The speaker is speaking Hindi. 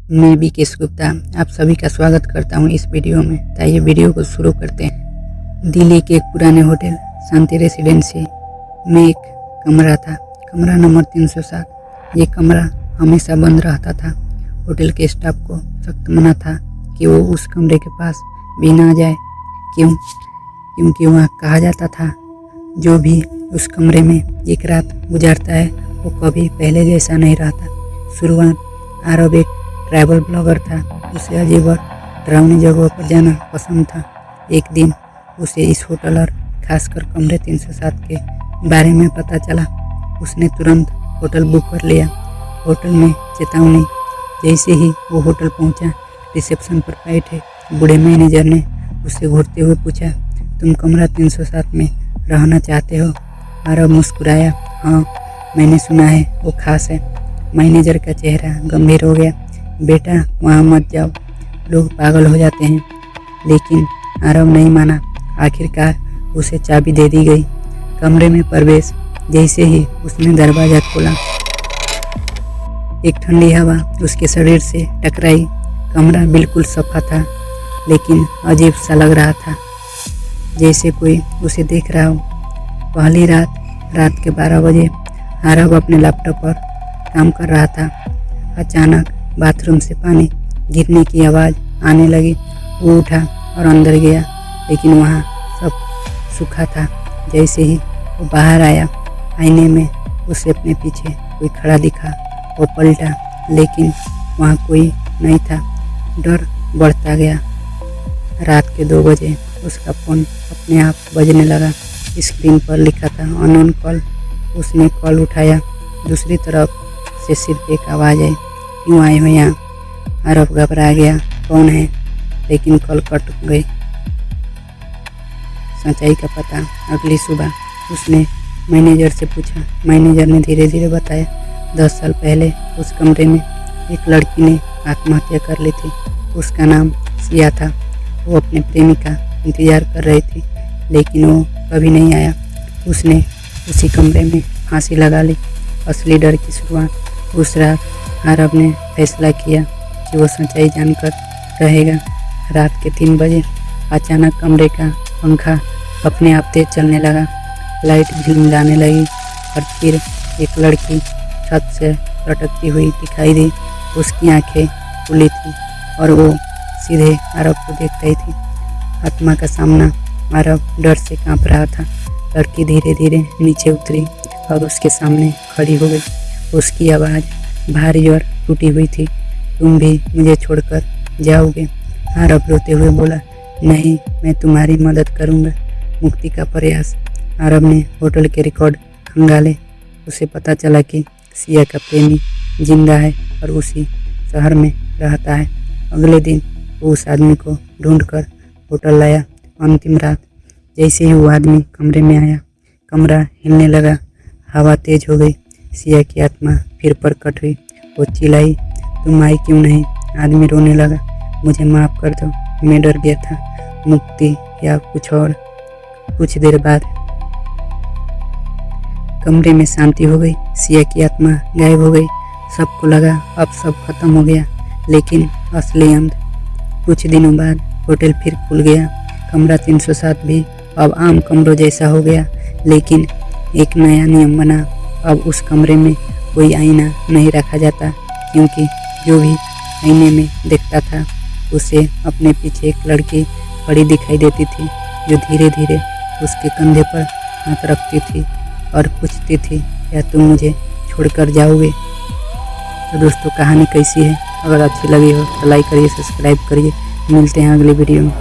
मैं विकेश गुप्ता आप सभी का स्वागत करता हूं इस वीडियो में। ताइए वीडियो को शुरू करते हैं। दिल्ली के एक पुराने होटल शांति रेसिडेंसी में एक कमरा था, कमरा नंबर 307। ये कमरा हमेशा बंद रहता था। होटल के स्टाफ को सख्त मना था कि वो उस कमरे के पास भी ना जाए। क्योंकि वहाँ कहा जाता था जो भी उस कमरे में एक रात गुजारता है वो कभी पहले जैसा नहीं रहता। शुरुआत आरब एक ट्रैवल ब्लॉगर था। उसे अजीब और डरावनी जगहों पर जाना पसंद था। एक दिन उसे इस होटल और खासकर कमरे 307 के बारे में पता चला। उसने तुरंत होटल बुक कर लिया। होटल में चेतावनी। जैसे ही वो होटल पहुंचा, रिसेप्शन पर बैठे बूढ़े मैनेजर ने उससे घूरते हुए पूछा, तुम कमरा 307 में रहना चाहते हो? आरब मुस्कुराया, हाँ, मैंने सुना है वो खास है। मैनेजर का चेहरा गंभीर हो गया। बेटा, वहाँ मत जाओ, लोग पागल हो जाते हैं। लेकिन आरब नहीं माना। आखिरकार उसे चाबी दे दी गई। कमरे में प्रवेश जैसे ही उसने दरवाज़ा खोला, एक ठंडी हवा उसके शरीर से टकराई। कमरा बिल्कुल सफा था, लेकिन अजीब सा लग रहा था, जैसे कोई उसे देख रहा हो। पहली रात के 12 बजे आरब अपने लैपटॉप पर काम कर रहा था। अचानक बाथरूम से पानी गिरने की आवाज़ आने लगी। वो उठा और अंदर गया, लेकिन वहाँ सब सूखा था। जैसे ही वो बाहर आया, आईने में उसे अपने पीछे कोई खड़ा दिखा। वो पलटा, लेकिन वहाँ कोई नहीं था। डर बढ़ता गया। रात के 2 बजे उसका फ़ोन अपने आप बजने लगा। स्क्रीन पर लिखा था अननोन कॉल। उसने कॉल उठाया। दूसरी तरफ से सिर्फ एक आवाज़ आई, क्यों आए हो यहाँ? आरब घबरा गया, कौन है? लेकिन कॉल कट गई। सच्चाई का पता अगली सुबह उसने मैनेजर से पूछा। मैनेजर ने धीरे धीरे बताया, 10 साल पहले उस कमरे में एक लड़की ने आत्महत्या कर ली थी। उसका नाम सिया था। वो अपने प्रेमी का इंतज़ार कर रही थी, लेकिन वो कभी नहीं आया। उसने उसी कमरे में फांसी लगा ली। असली डर की शुरुआत उस रात आरब ने फैसला किया कि वो सच्चाई जानकर रहेगा। रात के 3 बजे अचानक कमरे का पंखा अपने आप तेज चलने लगा। लाइट झिलमिलाने लगी और फिर एक लड़की छत से लटकती हुई दिखाई दी। उसकी आंखें खुली थी और वो सीधे आरब को देख रही थी। आत्मा का सामना। आरब डर से कांप रहा था। लड़की धीरे धीरे नीचे उतरी और उसके सामने खड़ी हो गई। उसकी आवाज़ भारी और टूटी हुई थी, तुम भी मुझे छोड़कर जाओगे? आरब रोते हुए बोला, नहीं, मैं तुम्हारी मदद करूँगा। मुक्ति का प्रयास। आरब ने होटल के रिकॉर्ड खंगाले। उसे पता चला कि सिया का प्रेमी जिंदा है और उसी शहर में रहता है। अगले दिन वो उस आदमी को ढूंढकर होटल लाया। अंतिम रात जैसे ही वो आदमी कमरे में आया, कमरा हिलने लगा। हवा तेज हो गई। सिया की आत्मा फिर प्रकट हुई। वो चिल्लाई, तुम आई क्यों नहीं? आदमी रोने लगा, मुझे माफ़ कर दो, मैं डर गया था। मुक्ति या कुछ और? कुछ देर बाद कमरे में शांति हो गई। सिया की आत्मा गायब हो गई। सबको लगा अब सब खत्म हो गया, लेकिन असली अंत। कुछ दिनों बाद होटल फिर खुल गया। कमरा 307 भी अब आम कमरों जैसा हो गया, लेकिन एक नया नियम बना। अब उस कमरे में कोई आईना नहीं रखा जाता, क्योंकि जो भी आईने में देखता था उसे अपने पीछे एक लड़की खड़ी दिखाई देती थी, जो धीरे धीरे उसके कंधे पर हाथ रखती थी और पूछती थी, क्या तुम मुझे छोड़कर जाओगे? तो दोस्तों, कहानी कैसी है? अगर अच्छी लगी हो तो लाइक करिए, सब्सक्राइब करिए। मिलते हैं अगली वीडियो में।